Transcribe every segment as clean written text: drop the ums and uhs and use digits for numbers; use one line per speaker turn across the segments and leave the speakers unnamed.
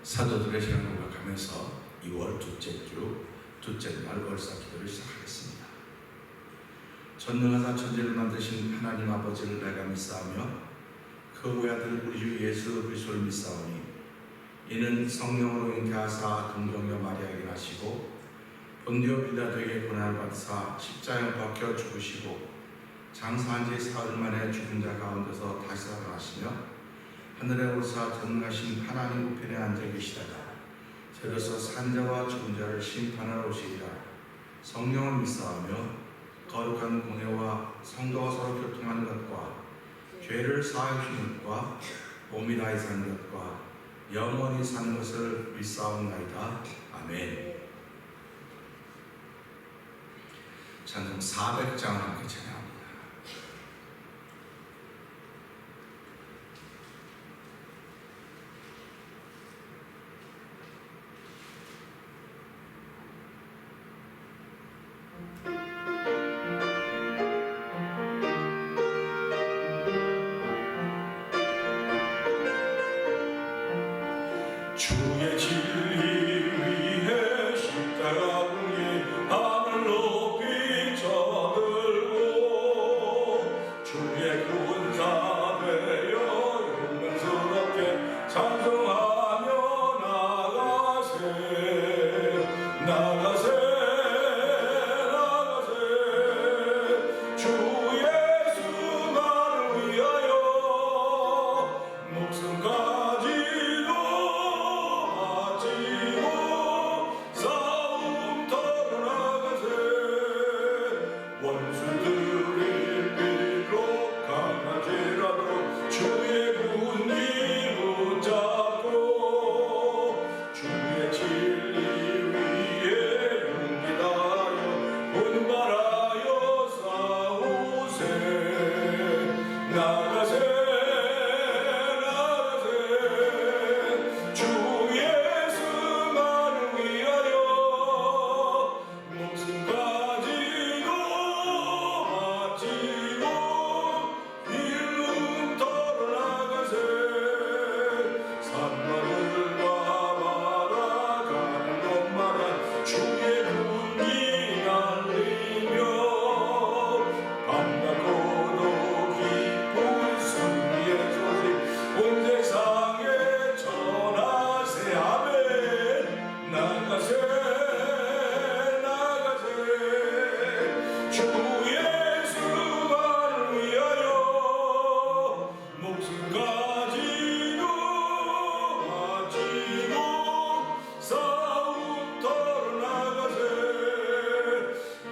사도들의 신앙을 고백하면서 2월 둘째 주 둘째 날 월사 기도를 시작하겠습니다. 전능하사 천지를 만드신 하나님 아버지를 내가 믿사오며 그 외아들 우리 주 예수 그리스도를 믿사오니 이는 성령으로 잉태하사 동정녀 마리아에게 나시고 본디오 빌라도에게 고난을 받으사 십자가에 박혀 죽으시고 장사한 지 사흘 만에 죽은 자 가운데서 다시 살아나시며 하늘에 오르사 전능하신 하나님 우편에 앉아 계시다가 저로서 산자와 죽은 자를 심판하러 오시리라. 성령을 믿사오며 거룩한 공회와 성도와 서로 교통하는 것과 죄를 사하여 주는 것과 몸이 다해 사는 것과 영원히 사는 것을 믿사옵나이다. 아멘. 찬송 400장을 함께 찬양합니다.
주의 진리 위에 십자가 위에 하늘 높이 쳐들고 주의 군사 되어 영광스럽게 찬송하며 나가세 나가세 주 예수 나를 위하여 목숨까지 원수들이 비록 강하지라도 주의 군기 붙잡고 주의 진리 위에 용기 다하여 분발하여 싸우세 나가세 나가세 주 예수 나를 위하여 목숨까지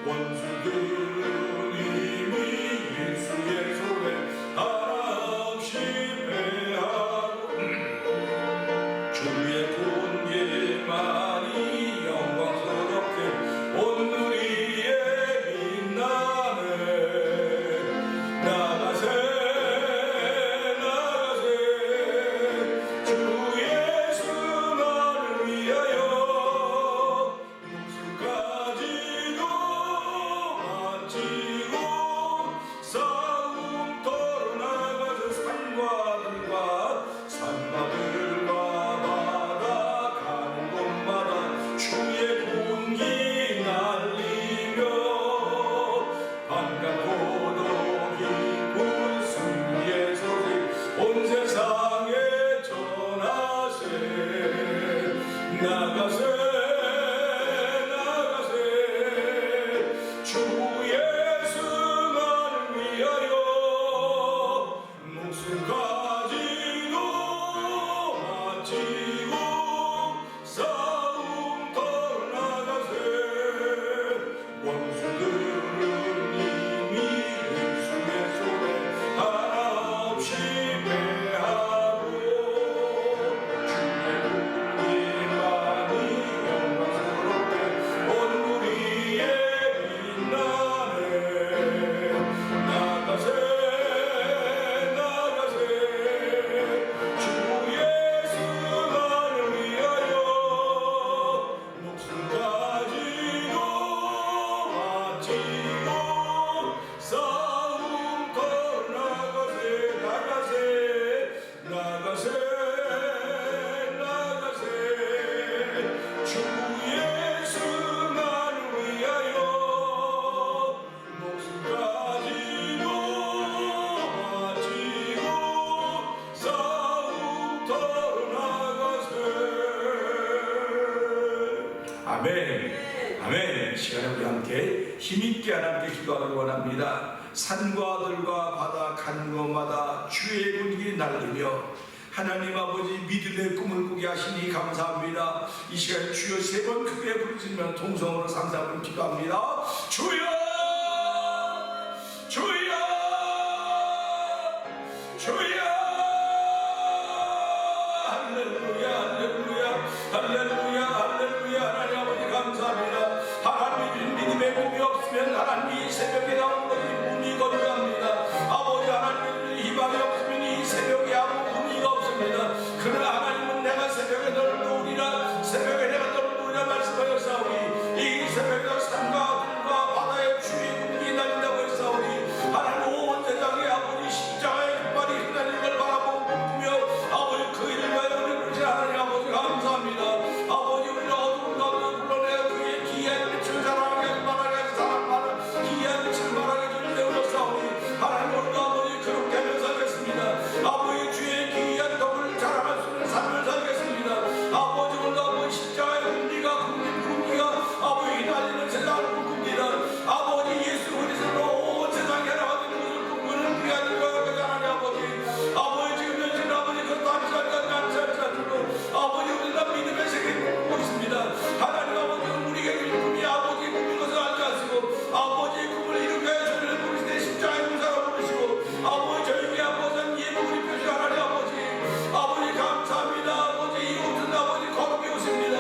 원수들은 이미 예수의 손에 한없이 패하고 주의 군기만이 영광스럽게 온 우리의 빛나네 나가세 나가세 주 예수 나를 위하여 목숨까지도 바치고 싸움터로 나가서 산마들과 바다 가는 곳마다 주의 군기 날리며 반갑고도 기쁜 승리의 소식 온 세상에 전하세 나가세 나가세 주 예수 나를 위하여 목숨까지도 바치고 싸움터로 나가세 원수들은 이미 예수의 손에 한없이 패하고 주의 군기만이
아멘. 아멘. 이 시간에 우리 함께 힘있게 하나님께 기도하길 원합니다. 산과 들과 바다 간 곳마다 주의 군기 날리며 하나님 아버지 믿음의 꿈을 꾸게 하시니 감사합니다. 이 시간에 주여 세 번 크게 부르시면 통성으로 상상을 기도합니다. 주여 주여 주여 할렐루야 할렐루야 할렐루야 할렐루야. 하나님 아버지 감사합니다. 하나님이 주신 믿음의 꿈이 없으면 하나님이 이 새벽에 나온 것이 꿈이 거듭납니다. 아버지 하나님의 희망이 없으면 이 새벽에 아무 의미가 없습니다. 그러나 하나님은 내가 새벽에 너를 놓으리라, 새벽에 내가 너를 놓으리라 말씀하였사오니 이 새벽에 산과 들과 바다에 주의 군기 날린다고 했사오니 하나님 온 세상에 아버지 십자가의 깃발이 흩날리는 걸 바라보고 꿈꾸며 아버지 그 일을 위하여 우리 부르신 하나님 아버지 감사합니다. 아버지 우리는 어두운 가운데 불러내어 그의 기이한 빛을 사랑하게 말하게 사랑하는 기이한 빛을 말하게 주는 데로 싸우니 하나님 오늘도 아버지 그렇게 하며 살겠습니다. 아버지 주의 기이한 덕을 자랑할 수 있는 삶을 살겠습니다. 아버지 오늘도 아버지 십자가의 군기가 아버지 휘날리는 세상을 꿈꿉니다. 아버지 예수 그리스도로 온 세상에 하나가 되는 것을 꿈꾸는 귀한 일과 하나님 아버지 지금 현실 아버지 그것도 안치할지라도 아버지 우리가 믿음의 세계를 꿈꾸고 있습니다. 하나님 아버지 우리에게 주신 꿈이 아버지 꿈인 것을 알지 않으시고 아버지의 꿈을 이루게 하여 저희를 부르시되 십자가의 공사로 부르시고 아버지 저희에게 아버지 예복을 입혀주신 하나님 아버지 감사합니다. 아버지 이곳은 아버지 거룩히 오십니다.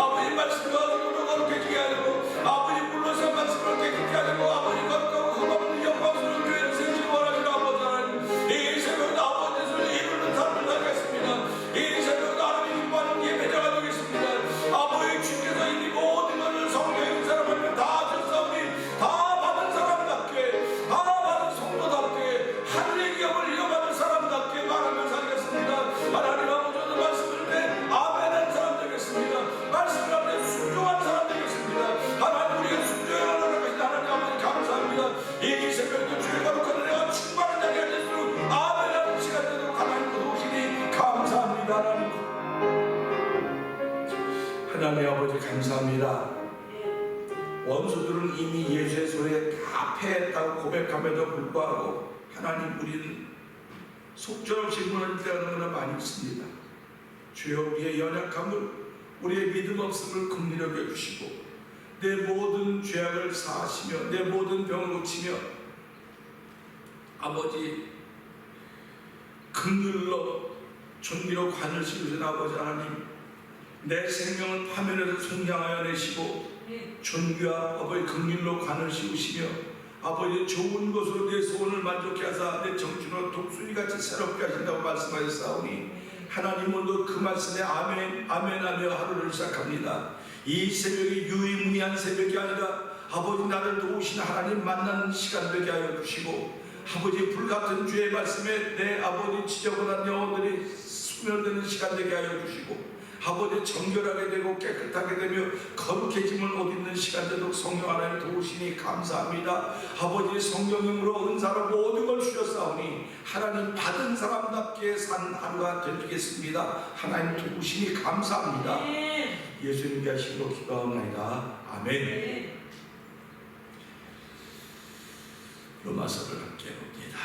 아버지 말씀과 눈으로 거룩해지게 하시고 아버지 불러서 말씀을 깨끗게 하시고 아버지 거룩하고 흠없는 영광스러운 교회를 세우시기 원하시는 아버지 하나님 이 새벽에 아버지 뜻을 이루는 삶을 살겠습니다. 이 새벽에 하나님 기뻐하는 예배자가 되겠습니다. 아버지 주께서 이미 모든 것을 성령의 사람을 다 줬사오니 다 받은 사람답게 다 받은 성도답게 하늘의 기업을 이어받은 사람답게 말하며 살겠습니다. 하나님 아버지 오늘 말씀을 때 아멘한 사람 되겠습니다. 말씀을 할 때 순종한 사람 되겠습니다. 하나님 우리가 순종해야 하는 것이 하나님 아버지 감사합니다. 이 새벽에도 주의 거룩한 은혜가 충만한 자리가 될수록 아멘하는 시간 되도록 하나님 도우시니 감사합니다. 하나님 아버지 감사합니다. 원수들은 이미 예수의 손에 다 패했다고 고백함에도 불구하고 하나님 우리는 속절없이 무너지는 것은 많이 있습니다. 주여 우리의 연약함을 우리의 믿음 없음을 긍휼히 여겨주시고 내 모든 죄악을 사하시며 내 모든 병을 고치며 아버지 긍휼로 존귀로 관을 씌우신 아버지 하나님 내 생명을 파면에서 성장하여 내시고 존귀와 아버지 긍휼로 관을 씌우시며 아버지 좋은 것으로 내 소원을 만족케 하사 내 정신으로 독수리같이 새롭게 하신다고 말씀하셨사오니 하나님 오늘도 그 말씀에 아멘 아멘하며 하루를 시작합니다. 이 새벽이 유의무이한 새벽이 아니라 아버지 나를 도우신 하나님 만나는 시간 되게 하여 주시고 아버지 불같은 주의 말씀에 내 아버지 지저분한 영혼들이 소멸되는 시간 되게 하여 주시고 아버지 정결하게 되고 깨끗하게 되며 거룩해짐을 못 입는 시간 되도록 성령 하나님 도우시니 감사합니다. 아버지 성령님으로 은사로 모든 걸 주셨사오니 하나님 받은 사람답게 산 하루가 되겠습니다. 하나님 도우시니 감사합니다. 예수님께 하시기로 기도하옵나이다. 아멘. 로마서를 함께 봅니다.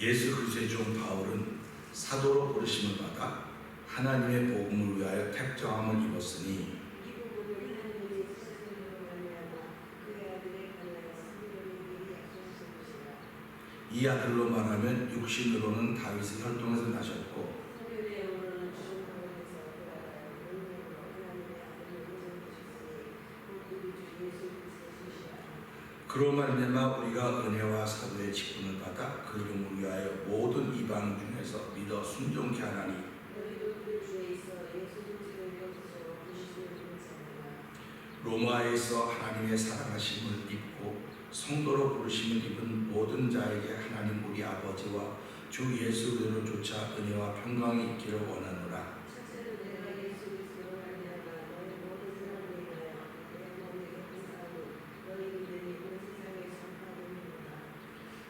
예수 그리스도의 종 바울은 사도로 부르심을 받아 하나님의 복음을 위하여 택정함을 입었으니 이 아들로 말하면 육신으로는 다윗의 혈통에서 나셨고 그로 말미암아 우리가 은혜와 사도의 직분을 받아 그 이름을 위하여 모든 이방 중에서 믿어 순종케 하나니 로마에서 하나님의 사랑하심을 입고 성도로 부르심을 입은 모든 자에게 하나님 우리 아버지와 주 예수 그리스도를 쫓아 은혜와 평강이 있기를 원하노라.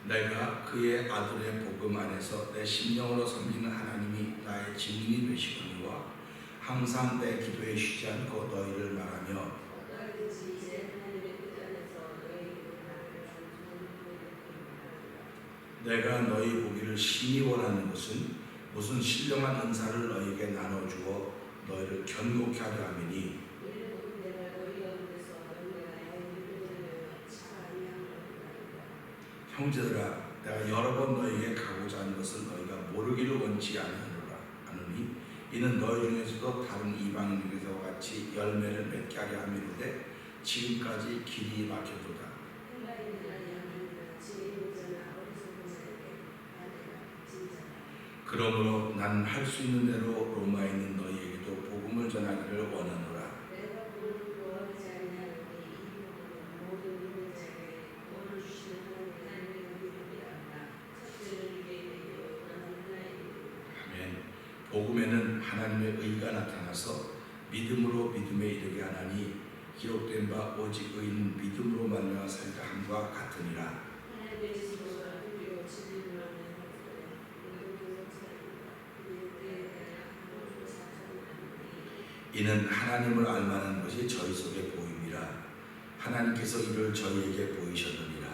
내가 그의 아들의 복음 안에서 내 심령으로 섬기는 하나님이 나의 증인이 되시거니와 항상 내 기도에 쉬지 않고 너희를 말하며 내가 너희 보기를 심히 원하는 것은 무슨 신령한 은사를 너희에게 나눠주어 너희를 견고케 하려 함이니 형제들아 내가 여러 번 너희에게 가고자 하는 것을 너희가 모르기를 원치 않으니 이는 너희 중에서도 다른 이방인들과 같이 열매를 맺게 하려 함이로되 지금까지 길이 막혀도다. 그러므로 난 할 수 있는 대로 로마에 있는 너희에게도 복음을 전하기를 원하노라. 아멘. 복음에는 하나님의 의가 나타나서 믿음으로 믿음에 이르게 하나니 기록된 바 오직 의인은 믿음으로 말미암아 살리라 함과 같으니라. 이는 하나님을 알만한 것이 저희 속에 보임이라. 하나님께서 이를 저희에게 보이셨느니라.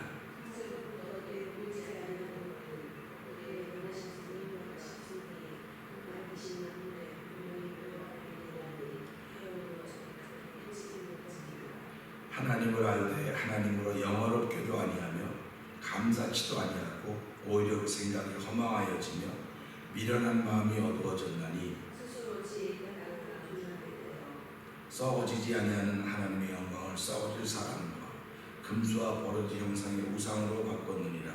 하나님을 알되 하나님으로 영어롭게도 아니하며 감사치도 아니하고 오히려 그 생각이 허망하여지며 미련한 마음이 어두워졌나니 썩어지지 아니하는 하나님의 영광을 썩어질 사람과 금수와 버러지 형상의 우상으로 바꿨느니라.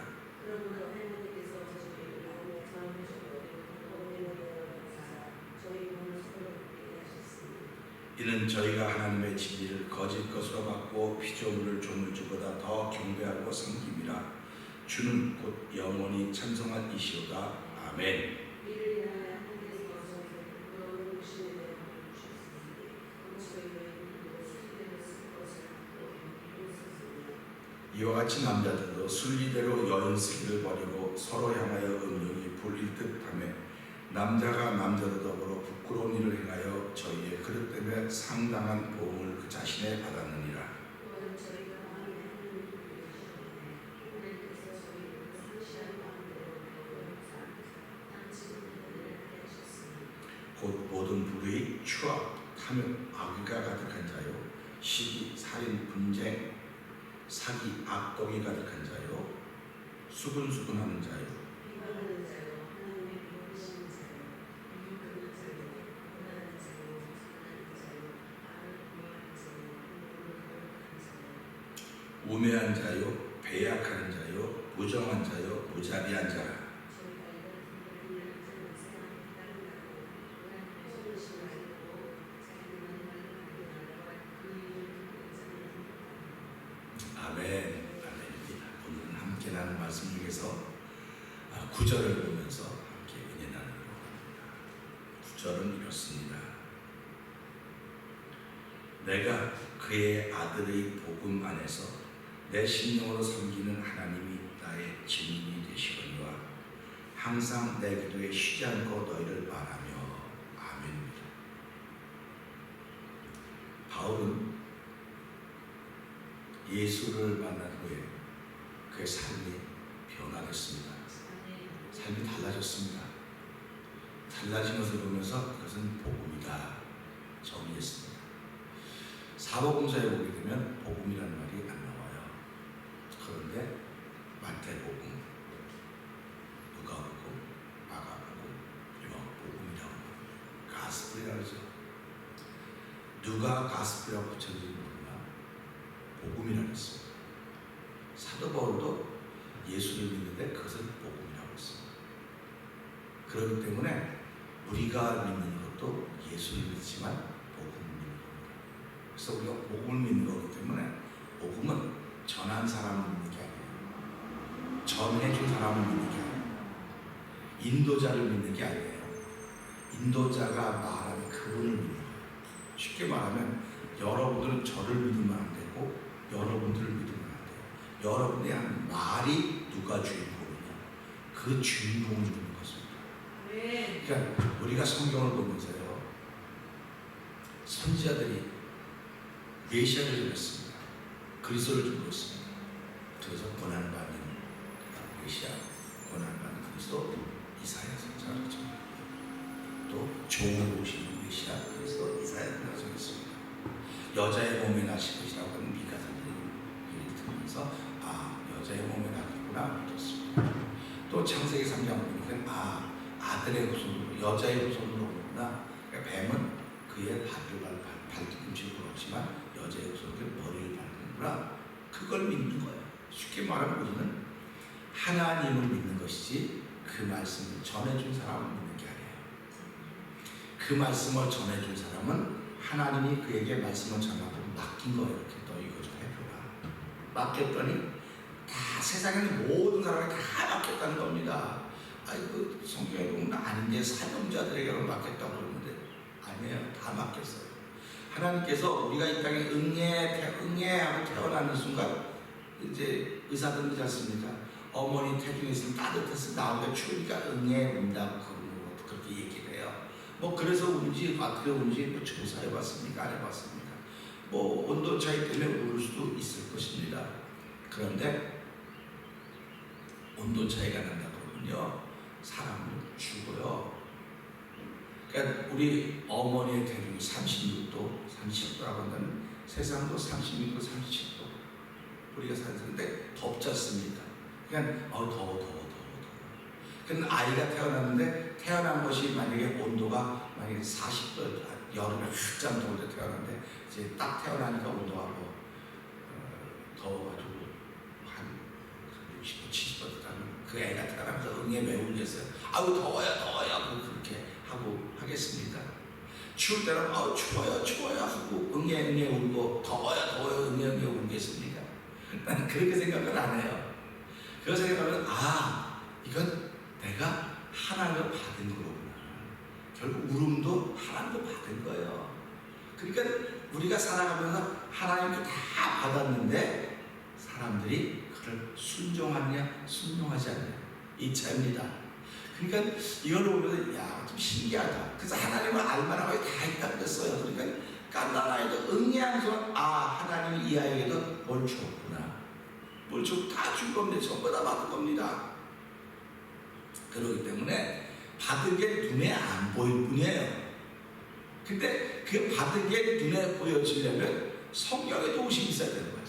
이는 저희가 하나님의 진리를 거짓 것으로 받고 피조물을 조물주보다 더 경배하고 섬김이라. 주는 곧 영원히 찬송한 이시오다. 아멘. 이와 같이 남자들도 순리대로 여인스기를 버리고 서로 향하여 음욕이 불릴 듯하며 남자가 남자로 더불어 부끄러운 일을 행하여 저희의 그릇 때문에 상당한 보응을 그 자신에 받았느니라. 곧 모든 불의, 추악, 탐욕, 악의가 가득한 자요 시기, 살인, 분쟁, 사기, 악독이 가득한 자요 수근수근하는 자요 우매한 자요 배약한 자요 부정한 자요 무자비한 자라. 말씀 중에서 9절을 보면서 함께 은혜 나누기로 합니다. 9절은 이렇습니다. 내가 그의 아들의 복음 안에서 내 심령으로 섬기는 하나님이 나의 증인이 되시거니와 항상 내 기도에 쉬지 않고 너희를 바라며. 아멘입니다. 바울은 예수를 만난 후에 그의 삶이 변화됐습니다. 삶이 달라졌습니다. 달라진 것을 보면서 그것은 복음이다 정의했습니다. 사복음서에 보게 되면 복음이라는 말이 안 나와요. 그런데 마태복음, 누가복음, 마가복음, 요한복음이라고 가스펠이라고 하죠. 누가 가스펠이라고 붙였는지 모르나 복음이라고 했습니다. 사도 바울도 예수를 믿는데 그것은 복음이라고 했습니다. 그렇기 때문에 우리가 믿는 것도 예수를 믿지만 복음을 믿는 겁니다. 그래서 우리가 복음을 믿는 거기 때문에 복음은 전한 사람을 믿는 게 아니에요. 전해준 사람을 믿는 게 아니에요. 인도자를 믿는 게 아니에요. 인도자가 말하는 그분을 믿는 거예요. 쉽게 말하면 여러분들은 저를 믿으면 안 되고 여러분들을 믿으면 안 돼요. 여러분의 한 말이 누가 주인공이냐 그 주인공을 믿는 것입니다. 그러니까 우리가 성경을 보면서요 선지자들이 메시아를 준비했습니다. 그리스도를 준비했습니다. 그래서 고난받는 메시아, 고난받는 그리스도 이사야 선지자가 그렇죠. 또 종을 오시는 메시아 그리스도 이사야가 정했습니다. 여자의 몸에 나실 것이라고 하는 미가 선지자를 들으면서 여자의 몸에 나겠구나 믿었습니다. 또 창세기 3장 보니까 아들의 후손으로 여자의 후손으로 오는구나. 그러니까 뱀은 그의 발뒤꿈치를 부었지만 여자의 후손은 머리를 밟는구나. 그걸 믿는 거예요. 쉽게 말하면 우리는 하나님을 믿는 것이지 그 말씀을 전해준 사람을 믿는 게 아니에요. 그 말씀을 전해준 사람은 하나님이 그에게 말씀을 전하도록 맡긴 거예요. 이렇게 너 이거 좀 해보라. 맡겼더니 다 세상에는 모든 사람이 다 맡겼다는 겁니다. 그 성경에 보면 아닌데 사명자들에게만 맡겼다고 그러는데 아니에요. 다 맡겼어요. 하나님께서 우리가 이 땅에 응애하고 태어나는 순간 이제 의사들 그러지 않습니까? 어머니 태중에 있으면 따뜻해서 나오니까 추우니까 응애운다고 그렇게 얘기를 해요. 그래서 운지 어떻게 운지 조사해봤습니까? 안 해봤습니까? 온도 차이 때문에 울 수도 있을 것입니다. 그런데 온도 차이가 난다 그러면요 사람은 죽어요. 그러니까 우리 어머니의 태중이 36도, 30도라고 한다면 세상도 36도, 37도 우리가 사는데 덥지 않습니까? 그러니까 더워. 그러니까 아이가 태어났는데 태어난 것이 만약에 온도가 만약에 40도 여름에 한참 더울 때 태어났는데 이제 딱 태어나니까 온도가 더워가지고 한 60도, 70도 되면 그 애가 태어나면서 응애 매우 울렸어요. 더워요 그렇게 하고 하겠습니다. 추울 때는 추워요 하고 응애 울고 더워요 응애 울겠습니까? 나는 그렇게 생각을 안 해요. 그거 생각하면 이건 내가 하나님을 받은 거구나. 결국 울음도 하나님도 받은 거예요. 그러니까 우리가 살아가면서 하나님께 다 받았는데 사람들이 그걸 순종하느냐 순종하지 않느냐 이 차이입니다. 그러니까 이걸 보면서 좀 신기하다. 그래서 하나님을 알만한 거에 다 있다 그랬어요. 그러니까 깐나나에도 응애하는 순간 하나님이 이 아이에게도 뭘 주었구나. 뭘 주고 다 준 겁니다. 전부 다 받은 겁니다. 그렇기 때문에 받은 게 눈에 안 보일 뿐이에요. 근데 그 받은 게 눈에 보여지려면 성령의 도우심이 있어야 되는 거예요.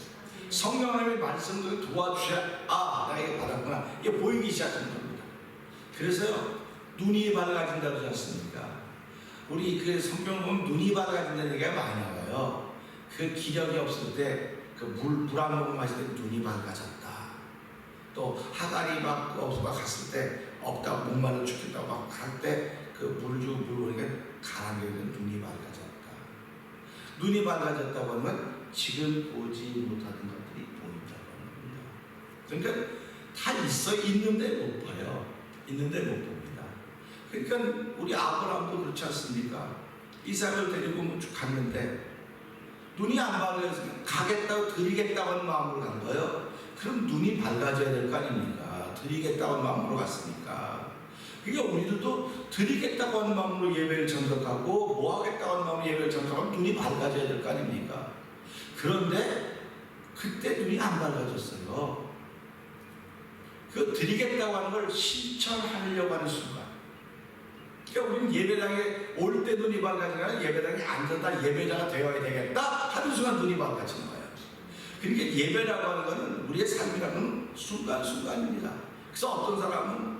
성령의 말씀을 도와주셔야 내가 이거 받았구나. 이게 보이기 시작하는 겁니다. 그래서요 눈이 밝아진다고 하지 않습니까? 우리 그 성경 보면 눈이 밝아진다는 얘기가 많이 나와요. 그 기력이 없을 때 그 물 한 모금 마실 때 눈이 밝아졌다. 또 하갈이 막 갔을 때 없다고 목마르 죽겠다고 막 갈 때 그 물 오니까 가라앉는 눈이 밝아졌다. 눈이 밝아졌다고 하면 지금 보지 못하는 것들이 보인다고 합니다. 그러니까 다 있는데 못 봐요. 있는데 못 봅니다. 그러니까 우리 아브라함도 그렇지 않습니까? 이삭을 데리고 쭉 갔는데 눈이 안 밝아졌으면 가겠다고 드리겠다고 하는 마음으로 간 거예요. 그럼 눈이 밝아져야 될 거 아닙니까? 드리겠다고 하는 마음으로 갔으니까. 그러니까 우리들도 드리겠다고 하는 마음으로 예배를 참석하고 뭐 하겠다고 하는 마음으로 예배를 참석하면 눈이 밝아져야 될 거 아닙니까? 그런데 그때 눈이 안 밝아졌어요. 그 드리겠다고 하는 걸 실천하려고 하는 순간. 그러니까 우리는 예배당에 올 때 눈이 밝아지면 예배당에 앉았다 예배자가 되어야 되겠다 하는 순간 눈이 밝아지는 거예요. 그러니까 예배라고 하는 것은 우리의 삶이라는 건 순간순간입니다. 그래서 어떤 사람은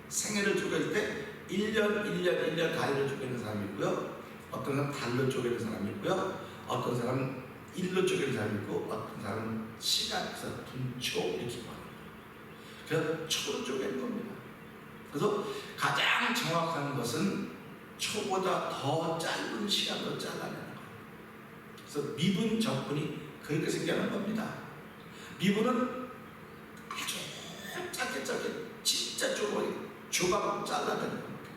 생애를 쪼갤 때 1년 가위를 쪼개는 사람이 있고요. 어떤 사람은 달로 쪼개는 사람이 있고요. 어떤 사람은 일로 쪼개는 사람이 있고 어떤 사람은 시간에서 분초 이렇게 봐요. 그래서 초로 쪼개는 겁니다. 그래서 가장 정확한 것은 초보다 더 짧은 시간으로 잘라내는 거예요. 그래서 미분 적분이 그렇게 생겨난 겁니다. 미분은 아주 짧게 진짜 조각으로 잘라내는 겁니다.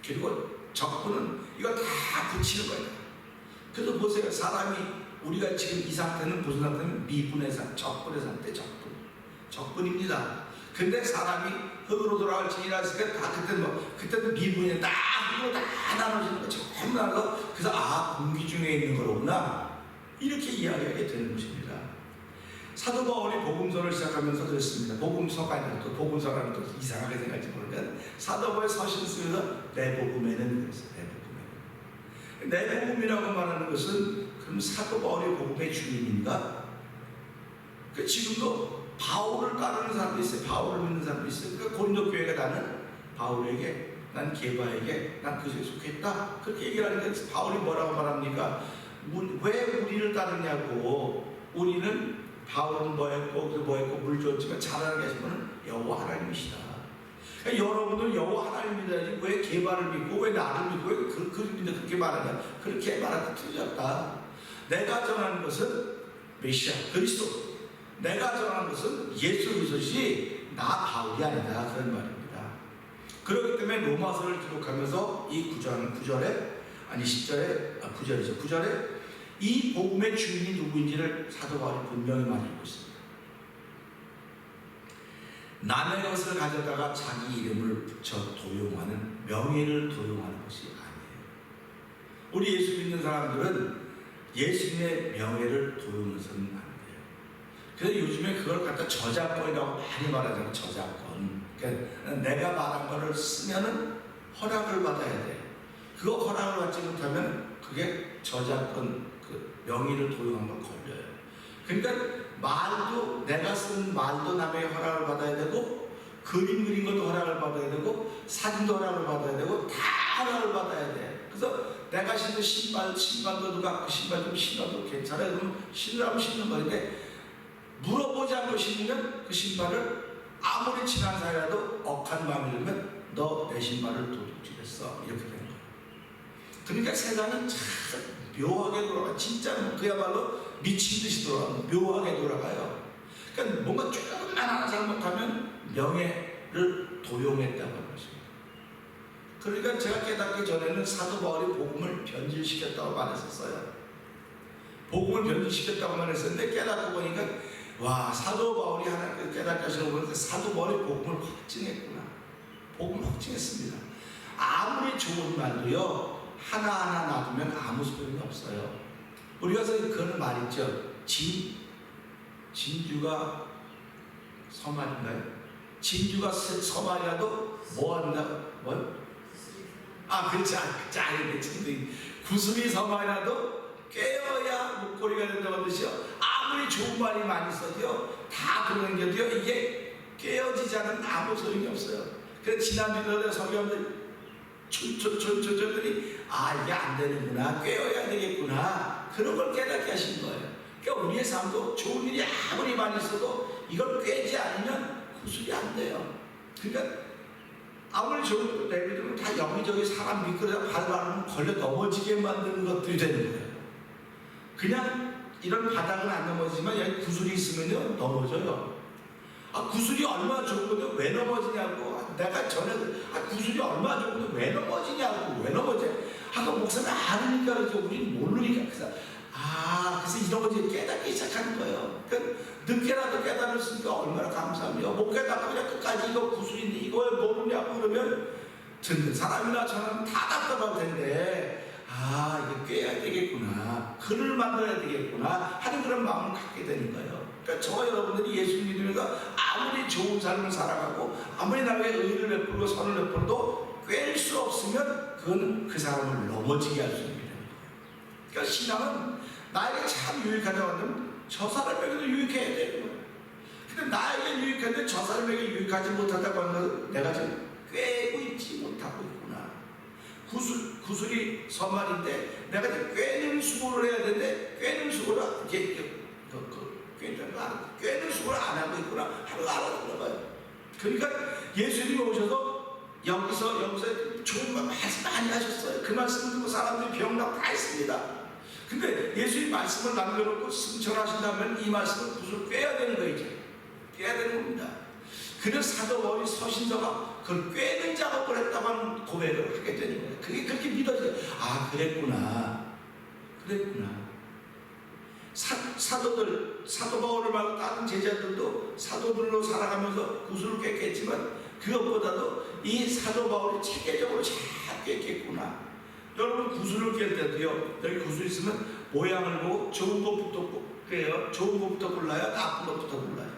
그리고 적분은 이걸 다 붙이는 거예요. 그래서 보세요. 사람이 우리가 지금 이 상태는 무슨 상태는 미분의 상태, 적분의 상태, 적분입니다. 근데 사람이 흙으로 돌아갈 지니라 했으니까 그때는 미분이 딱 반으로 다 나눠지는 거 전부 나눠서 그래서 공기 중에 있는 거로구나 이렇게 이야기하게 되는 것입니다. 사도 바울이 복음서를 시작하면서 그랬습니다. 복음서가 아니라 또 복음서라는 또 이상하게 생각할지 모르겠는데 사도 바울의 서신 쓰면서 내 복음에는 그랬어요. 내 복음이라고 말하는 것은 그럼 사도 바울의 복음의 주인인가? 지금도 바울을 따르는 사람도 있어요. 바울을 믿는 사람도 있어요. 그러니까 고린도 교회가 나는 바울에게, 난 게바에게, 난 그것에 속했다. 그렇게 얘기를 하니까 바울이 뭐라고 말합니까? 왜 우리를 따르냐고. 우리는 바울은 뭐했고 물 줬지만 잘하게 하신 분은 여호와 하나님이시다. 그러니까 여러분들 여호와 하나님 믿어야지 왜 게바를 믿고 왜 나를 믿고 왜 그렇게 말하냐. 그렇게 말하기 틀렸다. 내가 전하는 것은 메시아 그리스도, 내가 전하는 것은 예수 그리스도시 나 바울이 아니다. 그런 말입니다. 그렇기 때문에 로마서를 기록하면서 이 9절에 아니 10절에 9절에 이 복음의 주인이 누구인지를 사도 바울이 분명히 말하고 있습니다. 남의 것을 가져다가 자기 이름을 붙여 도용하는, 명예를 도용하는 것이 아니에요. 우리 예수 믿는 사람들은 예수님의 명예를 도용해서는 안 돼요. 그래서 요즘에 그걸 갖다 저작권이라고 많이 말하잖아요. 저작권. 그러니까 내가 말한 거를 쓰면은 허락을 받아야 돼. 그거 허락을 받지 못하면 그게 저작권, 명의를 도용한 걸 걸려요. 그러니까 말도, 내가 쓴 말도 남의 허락을 받아야 되고, 그림 그린 것도 허락을 받아야 되고, 사진도 허락을 받아야 되고, 다 허락을 받아야 돼. 그래서 내가 신는 신발도 누가 그 신발 좀 신어도 괜찮아요. 그럼 신으라면 신는 건데, 물어보지 않고 신으면 그 신발을 아무리 친한 사이라도 억한 마음이 들면 너 내 신발을 도둑질했어. 이렇게 되는 거예요. 그러니까 세상은 참 묘하게 돌아가요. 진짜 그야말로 미친 듯이 돌아가요. 묘하게 돌아가요. 그러니까 뭔가 조금만 하나 잘못하면 명예를 도용했다고 하는 것입니다. 그러니까 제가 깨닫기 전에는 사도 바울이 복음을 변질시켰다고 말했었어요. 복음을 변질시켰다고 말했었는데 깨닫고 보니까 와, 사도 바울이 하나님께서 깨닫게 하시는 거 보니까 사도 바울이 복음을 확증했구나. 복음을 확증했습니다. 아무리 좋은 말도요 하나하나 놔두면 아무 소용이 없어요. 우리가 그런 말 있죠. 진주가 서말인가요? 진주가 서말이라도 뭐 한다? 뭐? 그렇지. 구슬이 서말이라도 깨어야 목걸이가 된다고 하듯이요. 아무리 좋은 말이 많이 써도요 다 들어댕겨도요 이게 깨어지지 않으면 아무 소용이 없어요. 그래서 지난주에 성경들 촌촌촌촌들이 이게 안 되는구나, 꿰어야 되겠구나, 그런 걸 깨닫게 하신 거예요. 그러니까 우리의 삶도 좋은 일이 아무리 많이 있어도 이걸 꿰지 않으면 구술이 안 돼요. 그러니까 아무리 좋은 것도 내비두면 다 여기저기 사람 미끄러져 밟아놓으면 걸려 넘어지게 만드는 것들이 되는 거예요. 그냥 이런 바닥은 안 넘어지지만 여기 구슬이 있으면요 넘어져요. 구슬이 얼마나 좋은 건데 왜 넘어지냐고. 내가 전에 구슬이 얼마나 좋은 건데 왜 넘어지냐고. 왜 넘어져? 목사님 아니니까 그러죠. 우리는 모르니까. 그래서 이런 거 깨닫기 시작하는 거예요. 그러니까 늦게라도 깨달았으니까 얼마나 감사합니다. 못 깨닫고 그냥 끝까지 이거 구슬인데 이거 왜 모르냐고 그러면 듣는 사람이나 저는 다 답답할 텐데 이거 꿰야 되겠구나, 글을 만들어야 되겠구나 하는 그런 마음을 갖게 되는 거예요. 그러니까 저와 여러분들이 예수 믿으면서 아무리 좋은 삶을 살아가고 아무리 남에게 의를 베풀고 선을 베풀어도 꿰일 수 없으면 그건 그 사람을 넘어지게 할 수 있는 거예요. 그러니까 신앙은 나에게 참 유익하다고 하면 저 사람에게도 유익해야 되는 거예요. 근데 나에게 유익한데 저 사람에게 유익하지 못하다고 하는 것은 내가 지금 꿰고 있지 못하고 있구나. 구슬이 서말인데 내가 이제 꿰는 수고를 해야 되는데 꿰는 수고를 꿰는 수고를 안 하고 있구나 하는 거 알아듣는 거예요. 그러니까 예수님이 오셔서 여기서 좋은 말씀 많이 하셨어요. 그 말씀을 듣고 사람들이 병나고 다 했습니다. 근데 예수님 말씀을 남겨놓고 승천하신다면 이 말씀을 구슬 꿰야 되는 거예요. 이제 꿰야 되는 겁니다. 그래서 사도 바울이 서신서가 그걸 꿰는 작업을 했다고 하는 고백을 하게 되는 거예요. 그게 그렇게 믿어져요. 그랬구나. 사도 바울을 말고 다른 제자들도 사도들로 살아가면서 구슬을 꿰겠지만 그것보다도 이 사도 바울이 체계적으로 잘 꿰겠구나 여러분 구슬을 깰 때도요, 여기 구슬 있으면 모양을 보고 좋은 것부터 깨요. 좋은 것부터 골라요? 나쁜 것부터 골라요?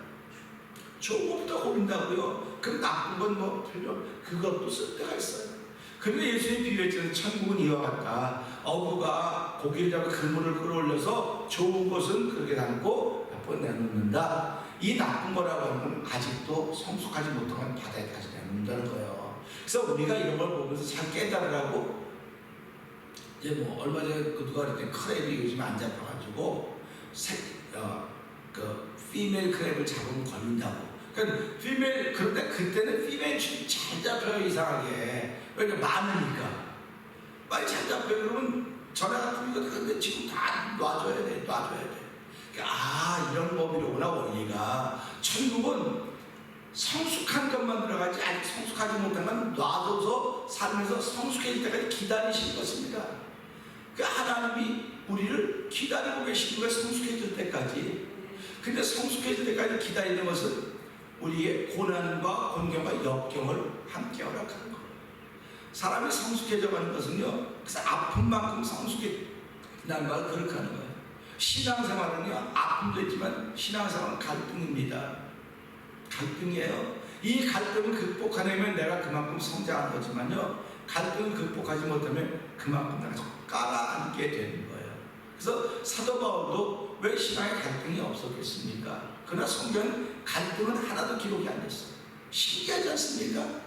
좋은 것부터 고른다고요? 그럼 나쁜 건 뭐 필요? 그것도 쓸 때가 있어요. 그런데 예수님이 비유했잖아요. 천국은 이와 같다. 어부가 고기를 잡아 그물을 끌어올려서 좋은 것은 그렇게 담고 나쁜 내놓는다. 이 나쁜 거라고 하는 건 아직도 성숙하지 못한 바다에까지 내놓는다는 거예요. 그래서 우리가 이런 걸 보면서 잘 깨달으라고, 이제 뭐 얼마 전에 그 누가 그랬더니 크랩이 요즘 안 잡혀가지고 그 피메일 크랩을 잡으면 걸린다고. 그러니까 피메일, 그런데 그때는 피메일 춤이 잘 잡혀요. 이상하게. 왜냐면 많으니까 빨리 잘 잡혀요. 그러면 전화 같은 거, 근데 지금 다 놔줘야 돼. 그러니까 이런 법이로구나. 원리가 천국은 성숙한 것만 들어가지 아직 성숙하지 못한 건 놔둬서 살면서 성숙해질 때까지 기다리시는 것입니다. 그러니까 하나님이 우리를 기다리고 계시는 거예요. 성숙해질 때까지. 근데 성숙해질 때까지 기다리는 것은 우리의 고난과 곤경과 역경을 함께 허락하는 거예요. 사람이 성숙해져 가는 것은요, 그래서 아픈 만큼 성숙해진다는 걸 그렇게 하는 거예요. 신앙생활은요, 아픔도 있지만 신앙생활은 갈등입니다. 갈등이에요. 이 갈등을 극복하려면 내가 그만큼 성장한 거지만요, 갈등을 극복하지 못하면 그만큼 내가 깔아앉게 되는 거예요. 그래서 사도 바울도 왜 신앙에 갈등이 없었겠습니까? 그러나 성경은 갈등은 하나도 기록이 안 됐어요. 신기하지 않습니까?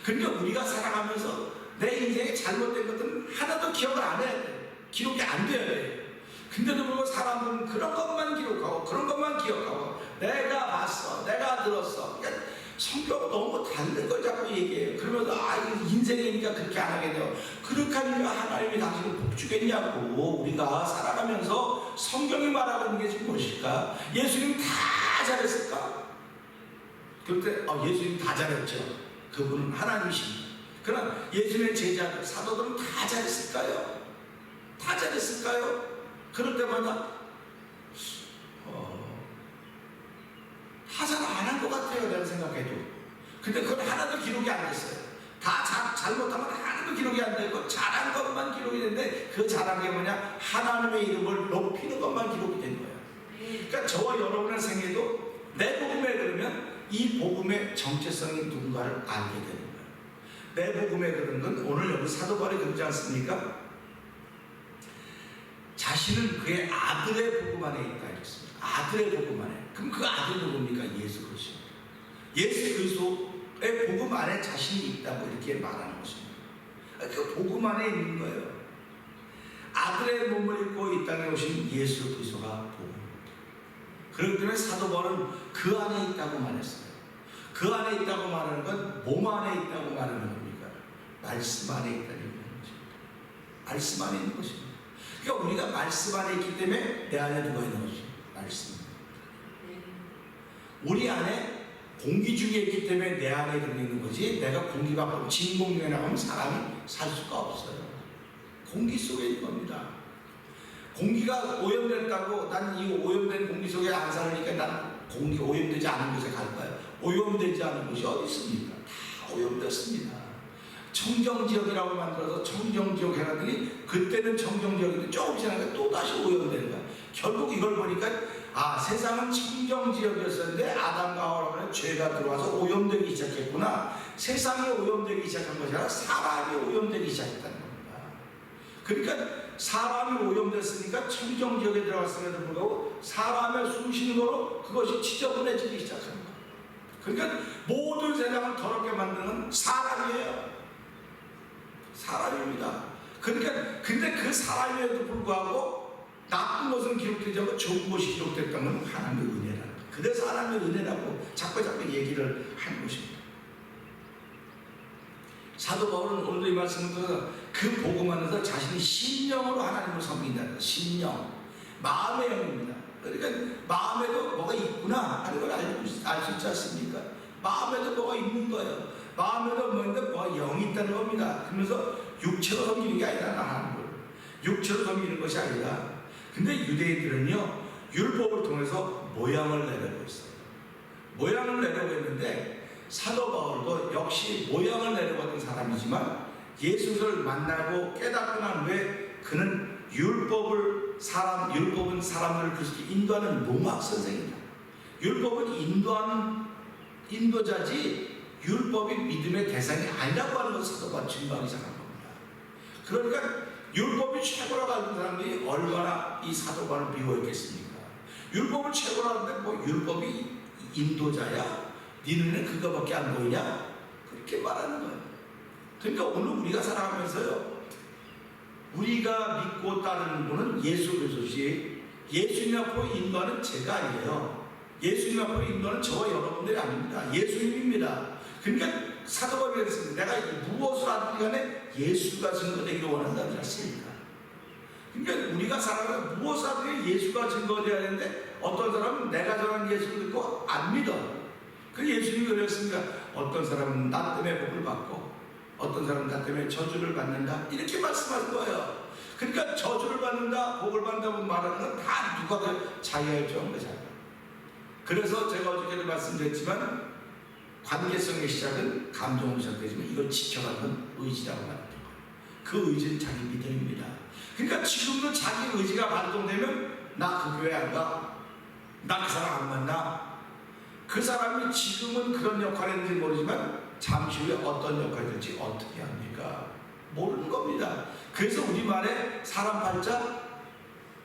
그러니까 우리가 살아가면서 내 인생에 잘못된 것들은 하나도 기억을 안 해야 돼. 기록이 안 돼야 돼. 근데도 불구하고 사람들은 그런 것만 기록하고 그런 것만 기억하고 내가 봤어, 내가 들었어. 그러니까 성경은 너무 다른 걸 자꾸 얘기해요. 그러면서 이거 인생이니까 그렇게 안 하게 돼요. 그렇게 하니까 하나님이 당신을 복 주겠냐고. 우리가 살아가면서 성경이 말하고 있는 게 지금 무엇일까? 예수님 다 잘했을까? 그럴 때 예수님 다 잘했죠. 그분은 하나님이십니다. 그러나 예수님의 제자들, 사도들은 다 잘했을까요? 다 잘했을까요? 그럴 때마다 다 잘 안 한 것 같아요. 내가 생각해도. 근데 그건 하나도 기록이 안 됐어요. 다 잘못하면 하나도 기록이 안 되고 잘한 것만 기록이 되는데 그 잘한 게 뭐냐? 하나님의 이름을 높이는 것만 기록이 된 거예요. 그러니까 저와 여러분의 생애도 내 복음에 그러면 이 복음의 정체성이 누군가를 알게 되는 거예요. 내 복음에 그런 건 오늘 여기 사도 바울이 그러지 않습니까? 자신은 그의 아들의 복음 안에 있다 이랬습니다. 아들의 복음 안에. 그럼 그 아들 누굽니까? 예수 그리스도. 예수 그리스도의 복음 안에 자신이 있다고 이렇게 말하는 것입니다. 그 복음 안에 있는 거예요. 아들의 몸을 입고 이 땅에 오신 예수 그리스도가 복음입니다. 그렇기 때문에 사도 바울은 그 안에 있다고 말했어요. 그 안에 있다고 말하는 건 몸 안에 있다고 말하는 겁니까? 말씀 안에 있다는 것입니다. 말씀 안에 있는 것입니다. 그러니까 우리가 말씀 안에 있기 때문에 내 안에 누가 있는 것이죠? 말씀입니다. 우리 안에 공기 중에 있기 때문에 내 안에 들어있는 거지, 내가 공기 밖으로 진공중에 나가면 사람이 살 수가 없어요. 공기 속에 있는 겁니다. 공기가 오염됐다고 난 이 오염된 공기 속에 안 살으니까 난 공기 오염되지 않은 곳에 갈 거예요. 오염되지 않은 곳이 어디 있습니까? 다 오염됐습니다. 청정지역이라고 만들어서 청정지역 해놨더니 그때는 청정지역인데 조금 지나니까 또다시 오염되는 거야. 결국 이걸 보니까 세상은 청정지역이었었는데 아담과 하와는 죄가 들어와서 오염되기 시작했구나. 세상이 오염되기 시작한 것이 아니라 사람이 오염되기 시작했다는 겁니다. 그러니까 사람이 오염됐으니까 청정지역에 들어갔음에도 불구하고 사람의 숨쉬는 그것이 지저분해지기 시작한 거예요. 그러니까 모든 세상을 더럽게 만드는 사람이에요. 사람입니다. 그러니까 근데 그 사람에도 불구하고 나쁜 것은 기록되지 않고 좋은 것이 기록됐다는 건 하나님의 은혜라는 거예요. 그래서 하나님의 은혜라고 자꾸 얘기를 하는 것입니다. 사도 바울은 오늘도 이 말씀을 들어서 그 복음 안에서 자신이 심령으로 하나님을 섬긴다는 거예요. 심령, 마음의 영입니다. 그러니까 마음에도 뭐가 있구나 하는 걸 알 수 있지 않습니까? 마음에도 뭐가 있는 거예요. 마음에도 뭐가 영이 있다는 겁니다. 그러면서 육체로 섬기는 게 아니라 하는 거예요. 육체로 섬기는 것이 아니라. 근데 유대인들은요, 율법을 통해서 모양을 내려고 했어요. 모양을 내려고 했는데 사도 바울도 역시 모양을 내려고 했던 사람이지만 예수를 만나고 깨닫고 난 후에 그는 율법은 사람들을 그리스도 인도하는 농학 선생이다. 율법은 인도자지 율법이 믿음의 대상이 아니라고 하는 것을 사도가 증거하기 시작한 겁니다. 그러니까 율법이 최고라고 하는 사람들이 얼마나 이 사도관을 미워했겠습니까? 율법을 최고라고 하는데 뭐 율법이 인도자야? 네 눈에 그거밖에 안 보이냐? 그렇게 말하는 거예요. 그러니까 오늘 우리가 살아가면서요, 우리가 믿고 따르는 분은 예수 그리스도지 예수님 앞으로 인도하는 제가 아니에요. 예수님 앞으로 인도하는 저와 여러분들이 아닙니다. 예수님입니다. 그러니까 사도가 그랬습니다. 내가 무엇을 하든 간에 예수가 증거되기를 원한다는 것입니다. 그러니까 우리가 살아가면 무엇을 하든 예수가 증거되어야 되는데 어떤 사람은 내가 전하는 예수를 듣고 안 믿어. 그 예수님이 그랬습니다. 어떤 사람은 나 때문에 복을 받고 어떤 사람은 나 때문에 저주를 받는다. 이렇게 말씀하는 거예요. 그러니까 저주를 받는다, 복을 받는다고 말하는 건 다 누가 자유할정한 거잖아요. 그래서 제가 어저께도 말씀드렸지만 관계성의 시작은 감정으로 시작되지만 이걸 지켜가는 건 의지라고 말합니다. 그 의지는 자기 믿음입니다. 그러니까 지금도 자기 의지가 발동되면 나 그 교회 안 가, 나 그 사람 안 만나. 그 사람이 지금은 그런 역할을 했는지 모르지만 잠시 후에 어떤 역할을 할지 어떻게 합니까? 모르는 겁니다. 그래서 우리말에 사람 팔자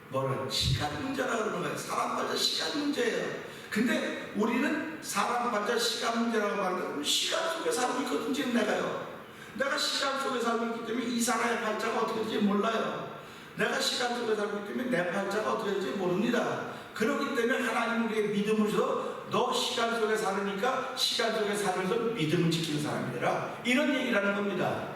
뭐라 시간 문제라 그러는 거예요. 사람 팔자 시간 문제예요. 근데 우리는 사람 팔자 시간 문제라고 말하는데 시간 속에 살고 있거든. 지금 내가 시간 속에 살고 있기 때문에 이 사람의 팔자가 어떻게 될지 몰라요. 내가 시간 속에 살고 있기 때문에 내 팔자가 어떻게 될지 모릅니다. 그렇기 때문에 하나님은 우리에게 믿음을 줘서 너 시간 속에 살으니까 시간 속에 살면서 믿음을 지키는 사람이라 이런 얘기를 하는 겁니다.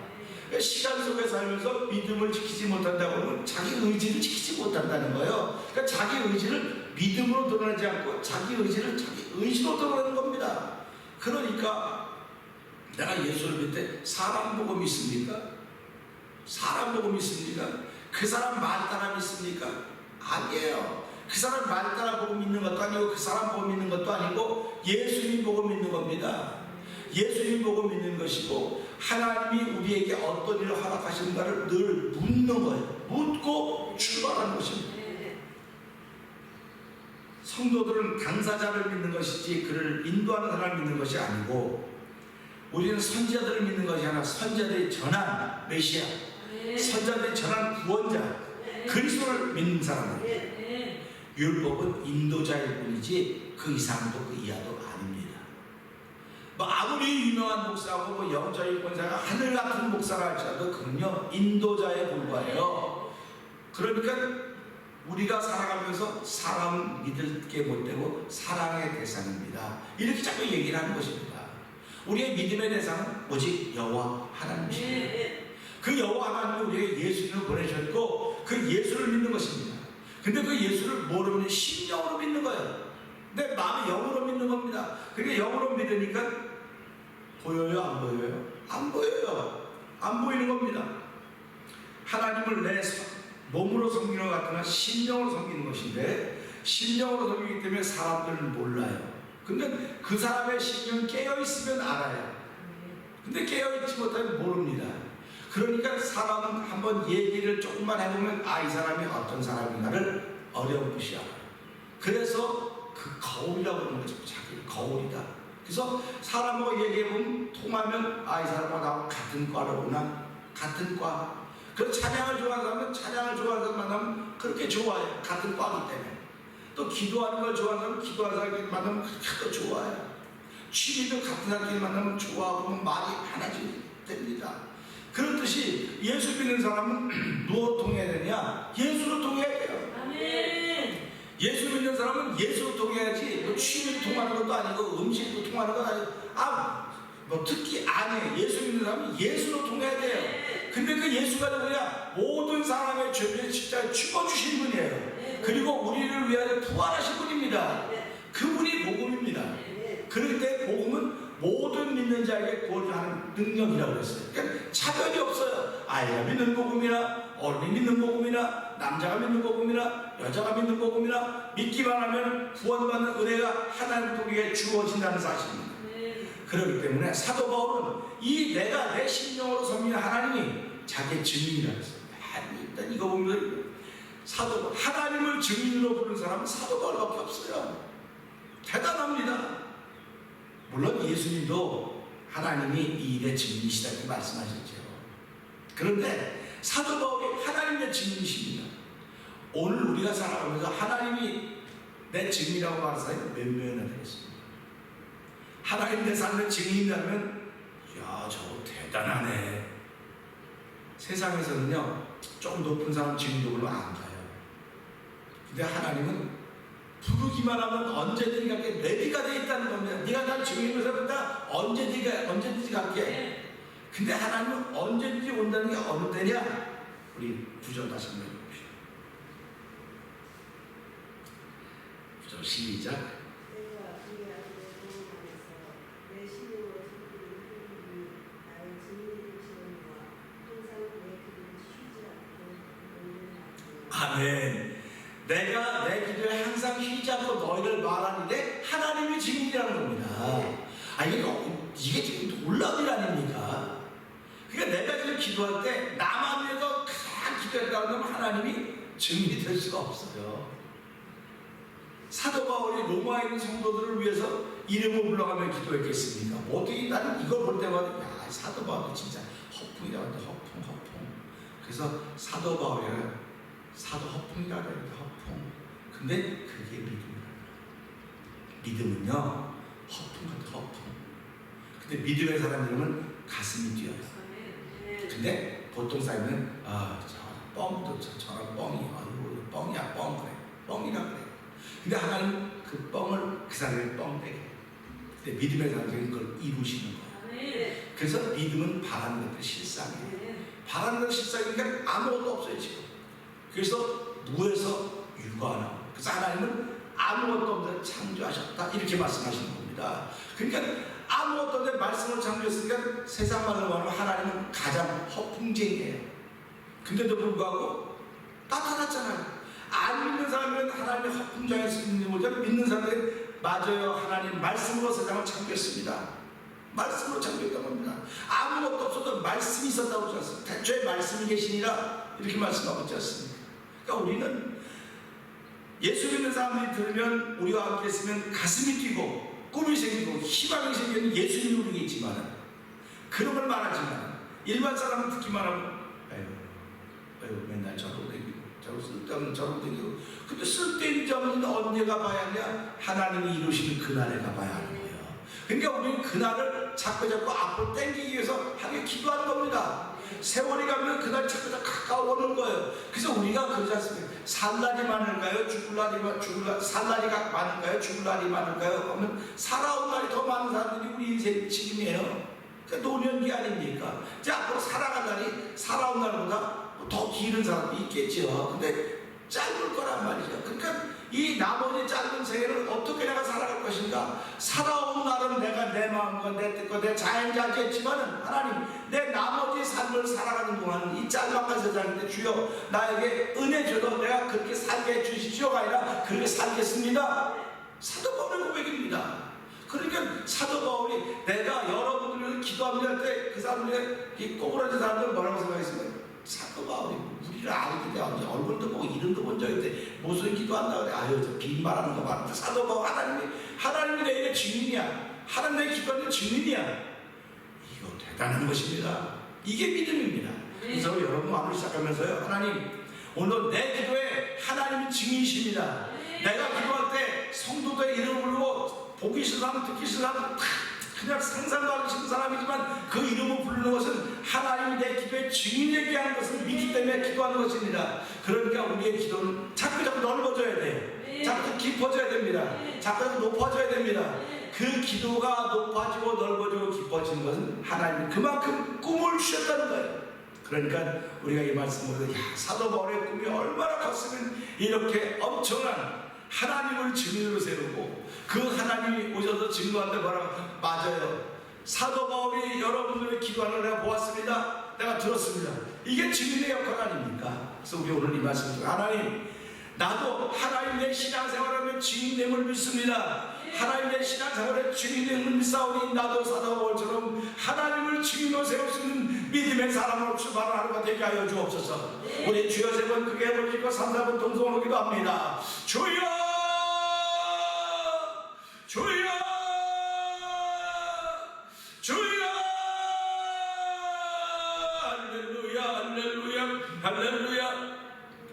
시간 속에 살면서 믿음을 지키지 못한다고 하면 자기 의지를 지키지 못한다는 거예요. 그러니까 자기 의지를 믿음으로 드러내지 않고 자기 의지를 자기 의지로 드러내는 겁니다. 그러니까 내가 예수를 믿을 때 사람 보고 믿습니까? 사람 보고 믿습니까? 그 사람 말 따라 믿습니까? 아니에요. 그 사람 말 따라 보고 믿는 것도 아니고 그 사람 보고 믿는 것도 아니고 예수님 보고 믿는 겁니다. 예수님 보고 믿는 것이고 하나님이 우리에게 어떤 일을 허락하시는가를 늘 묻는 거예요. 묻고 출발하는 것입니다. 성도들은 당사자를 믿는 것이지 그를 인도하는 사람을 믿는 것이 아니고 우리는 선지자들을 믿는 것이 아니라 선지자들이 전한 메시아, 선지자들이 전한 구원자 그리스도를 믿는 사람입니다. 율법은 인도자일 뿐이지 그 이상도 그 이하도 아닙니다. 뭐 아무리 유명한 목사고 뭐 영적인 권사가 하늘 같은 목사가 할지라도 그건요 인도자에 불과해요. 그러니까 우리가 살아가면서 사람 믿을 게 못되고 사랑의 대상입니다. 이렇게 자꾸 얘기를 하는 것입니다. 우리의 믿음의 대상은 오직 여호와 하나님이십니다. 그 여호와 하나님은 우리에게 예수님을 보내셨고 그 예수를 믿는 것입니다. 근데 그 예수를 뭐로 믿는? 심령으로 믿는 거예요. 내 마음의 영으로 믿는 겁니다. 그러니까 영으로 믿으니까 보여요? 안 보여요? 안 보여요. 안 보이는 겁니다. 하나님을 내 몸으로 섬기는 것 같으나 심령으로 섬기는 것인데 심령으로 섬기기 때문에 사람들은 몰라요. 근데 그 사람의 심령이 깨어있으면 알아요. 근데 깨어있지 못하면 모릅니다. 그러니까 사람은 한번 얘기를 조금만 해보면 이 사람이 어떤 사람인가를 어렴풋이 알아요. 그래서 그 거울이라고 하는 거죠. 자기 거울이다. 그래서 사람하고 얘기해보면 통하면 이 사람하고 나하고 같은 과로구나. 같은 과. 그래서 찬양을 좋아하는 사람은 찬양을 좋아하는 사람 만나면 그렇게 좋아해요. 같은 과기 때문에. 또 기도하는 걸 좋아하는 사람은 기도하는 사람끼리 만나면 그렇게 또 좋아해요. 취미도 같은 사람끼리 만나면 좋아하고 말이 많아지게 됩니다. 그렇듯이 예수 믿는 사람은 무엇 통해야 되냐? 예수로 통해야 돼요. 아멘. 예수 믿는 사람은 예수로 통해야지 뭐 취미로 통하는 것도 아니고 음식도 통하는 건 아니고 뭐 특히 아니에요. 예수 믿는 사람은 예수로 통해야 돼요. 근데 그 예수가 누구냐? 모든 사람의 죄를 십자가에 죽어주신 분이에요. 그리고 우리를 위하여 부활하신 분입니다. 그분이 복음입니다. 그럴 때 복음은 모든 믿는 자에게 구원을 하는 능력이라고 했어요. 그러니까 차별이 없어요. 아이가 믿는 복음이나 어른이 믿는 복음이나 남자가 믿는 복음이나 여자가 믿는 복음이나 믿기만 하면 구원받는 은혜가 하나님께 우리에게 주어진다는 사실입니다. 그렇기 때문에 사도 바울은 이 내가 내 심령으로 섬기는 하나님이 자기의 증인이라고 했습니다. 일단 이거 보면 사도 하나님을 증인으로 부르는 사람은 사도 바울밖에 없어요. 대단합니다. 물론 예수님도 하나님이 이 일의 증인이시다 이렇게 말씀하셨죠. 그런데 사도 바울이 하나님의 증인이십니다. 오늘 우리가 살아가면서 하나님이 내 증인이라고 말하는 사람이 몇 명이나 되겠습니까? 하나님 내 삶의 증인이라면 야 저거 대단하네. 세상에서는요 좀 높은 사람 증인도 별로 안 가요. 근데 하나님은 부르기만 하면 언제든지 갈게 레디가 돼 있다는 겁니다. 네가 날 증인으로 삼는다 언제든지 갈게. 근데 하나님은 언제든지 온다는 게 어느 때냐? 우리 9절 다시 한번 읽어봅시다. 9절 시작.
내가 이 아들의 공간에서 내 신으로 지키는 그분이 나의 증인이 되시느니와 항상 내 기도를 쉬지 않고 너희를
아멘. 내가 내 기도에 항상 쉬지 않고 너희를 말하는데 하나님이 증인이라는 겁니다. 이게 지금 놀라운 일 아닙니까? 그러니까 내가 지금 기도할 때 나만 위해서 큰 기도했다고 하면 하나님이 증인이 될 수가 없어요. 사도 바울이 로마에 있는 성도들을 위해서 이름을 불러가며 기도했겠습니까? 어떻게 나는 이걸 볼 때마다 야 사도 바울이 진짜 허풍이라고 하는데 허풍. 그래서 사도 바울이 사도 허풍이라고 하는데 허풍. 근데 그게 믿음이라는 거예요. 믿음은요 허풍 같은 허풍. 근데 믿음의 사람들은 가슴이 뛰어요. 근데 보통 사람은 저 뻥도 저런 뻥이 아이고 뻥이야 뻥 그래 뻥이라 그래. 근데 하나님 그 뻥을 그 사람의 뻥되게 해요. 근데 믿음의 사람들은 그걸 이루시는 거예요. 그래서 믿음은 바라는 것들 실상이에요. 바라는 것 실상이니까 아무것도 없어요 지금. 그래서 무에서 유가 나오고 그래서 하나님은 아무것도 없는 창조하셨다 이렇게 말씀하시는 겁니다. 그러니까 아무것도 없는 말씀을 창조했으니까 세상 말로 말하면 하나님은 가장 허풍쟁이에요. 근데도 불구하고 나타났잖아요. 안 믿는 사람은 하나님의 허풍장에 쓰는 거죠. 믿는 사람들은 맞아요. 하나님 말씀으로 세상을 창조했습니다. 말씀으로 창조했다고 합니다. 아무것도 없어도 말씀이 있었다고 하지 않습니까? 대초에 말씀이 계시니라 이렇게 말씀하고 있지 않습니까? 그러니까 우리는 예수 믿는 사람들이 들으면 우리와 함께 있으면 가슴이 뛰고 꿈이 생기고 희망이 생기는 예수님이 우리에게 있지만 그런 걸 말하지만 일반 사람은 듣기만 하면 아이고 맨날 저러고 다니고 저러고 쓸데없는 저러고 다니고 근데 쓸데있는 점은 언제 가봐야 하냐? 하나님이 이루시는 그날에 가봐야 하는 거예요. 그러니까 우리는 그날을 자꾸 앞으로 당기기 위해서 하게 기도하는 겁니다. 세월이 가면 그날 자꾸 가까워오는 거예요. 그래서 우리가 그러지 않습니까? 살 날이 많을까요? 살 날이 많을까요? 죽을 날이 많을까요? 하면 살아온 날이 더 많은 사람들이 우리 인생 지금이에요. 그러니까 노년기 아닙니까? 이제 앞으로 살아갈 날이 살아온 날보다 더 길은 사람도 있겠죠. 근데 짧을 거란 말이죠. 그러니까 이 나머지 짧은 생애를 어떻게 내가 살아갈 것인가? 살아온 날은 내가 내 마음과 내 뜻과 내 자연자재했지만은 하나님 내 나머지 삶을 살아가는 동안은 이 짤막한 세상인데 주여 나에게 은혜 줘도 내가 그렇게 살게 해주십시오가 아니라 그렇게 살겠습니다. 사도 바울의 고백입니다. 그러니까 사도 바울이 내가 여러분들을 기도합니다 때 그 사람들의 이 꼬부라진 사람들은 뭐라고 생각했습니까? 사도 바울이 우리를 알기 때문에 얼굴도 보고 이름도 본 적이 있는데 무슨 기도한다 그래. 아유 저 빈말하는 거 말한다. 사도 바울 하나님이 내게 증인이야. 하나님 내 기도하는 증인이야. 이거 대단한 것입니다. 이게 믿음입니다. 그래서 여러분 마음을 시작하면서요. 하나님 오늘 내 기도에 하나님이 증인이십니다. 내가 기도할 때 성도들의 이름을 부르고 보기 싫은 사람 듣기 싫은 사람 그냥 상상도 하기 싫은 사람이지만 그 이름을 부르는 것은 하나님이 내 기도에 증인되게 하는 것을 믿기 때문에 기도하는 것입니다. 그러니까 우리의 기도는 자꾸 넓어져야 돼요. 자꾸 깊어져야 됩니다. 자꾸 높아져야 됩니다. 그 기도가 높아지고 넓어지고 깊어지는 것은 하나님이 그만큼 꿈을 주셨다는 거예요. 그러니까 우리가 이 말씀으로 사도 바울의 꿈이 얼마나 컸으면 이렇게 엄청난 하나님을 증인으로 세우고 그 하나님이 오셔서 증거한데 뭐라고 맞아요. 사도 바울이 여러분들의 기도하는 걸 내가 보았습니다. 내가 들었습니다. 이게 증인의 역할 아닙니까? 그래서 우리 오늘 이 말씀 중에 하나님 나도 하나님 내 신앙생활하면 증인됨을 믿습니다. 하나님의 신앙생활의 증인을 믿사오니 나도 사도 바울처럼 하나님을 증인으로 세울 수 있는 믿음의 사람으로 출발하는 하루가 되게 하여 주옵소서. 우리 주여 세 번 크게 부르시고 3, 4번 동성으로 기도합니다. 주여 주여 주여 할렐루야 할렐루야 할렐루야.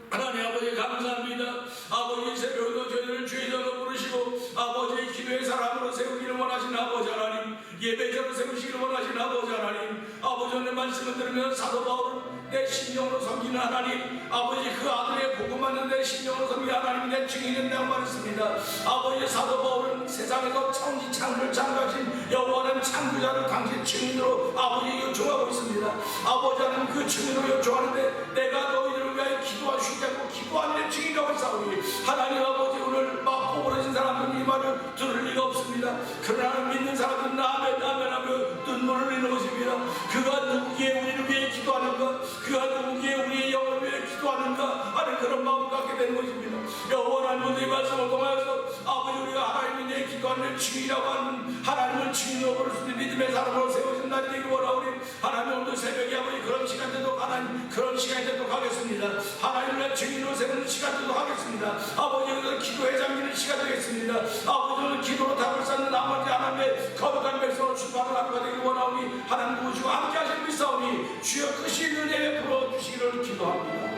하나님 아버지 감사합니다. 아버지 새벽에도 저희를 주의 전으로 부르시고 아버지 기도의 사람으로 세우기를 원하시는 아버지 하나님, 예배자로 세우시기를 원하시는 아버지 하나님, 아버지 오늘 말씀을 들으면 사도 바울은 내 심령으로 섬기는 하나님, 아버지 그 아들의 복음하는 내 심령으로 섬기는 하나님, 내 증인된다고 말했습니다. 아버지 사도 바울은 세상에서 천지 창조를 창조하신 여호와는 창조자를 당신 증인으로 아버지 요청하고 있습니다. 아버지 하나님 그 증인으로 요청하는데 내가 너희들을 위하여 기도할 수 있지 않고 기도하는 내 증인이라고 싸우니 하나님 아버지 오늘 막 포부러진 사람들은 이 말을 들을 리가 없습니다. 그러나 믿는 사람들은 아멘 아멘 하며 눈물을 흘리는 것입니다. 그가 누구기에 우리를 위해 기도하는가, 그가 누구기에 우리의 영을 위해 기도하는가 하는 그런 마음을 갖게 되는 것입니다. 여호와 하나님 이 말씀을 통하여서 아버지 우리가 하나님이 내 기도하는 증인이라고 하는 하나님을 증인으로 부를 수 있는 믿음의 사람으로 세워진 날이 되기 원하오니 하나님 오늘 새벽에 아버지 그런 시간 되도록 하나님 그런 시간이 되도록 하겠습니다. 하나님을 증인으로 세우는 시간 되도록 하겠습니다. 아버지 오늘 기도에 잠기는 시간 되겠습니다. 아버지 오늘 기도로 답을 쌓는 아버지 하나님의 거룩한 백성으로 출발을 하루가 되기 원하오니 하나님 모시고 함께 하시는 믿사오니 주여 크신 은혜에 풀어주시기를 기도합니다.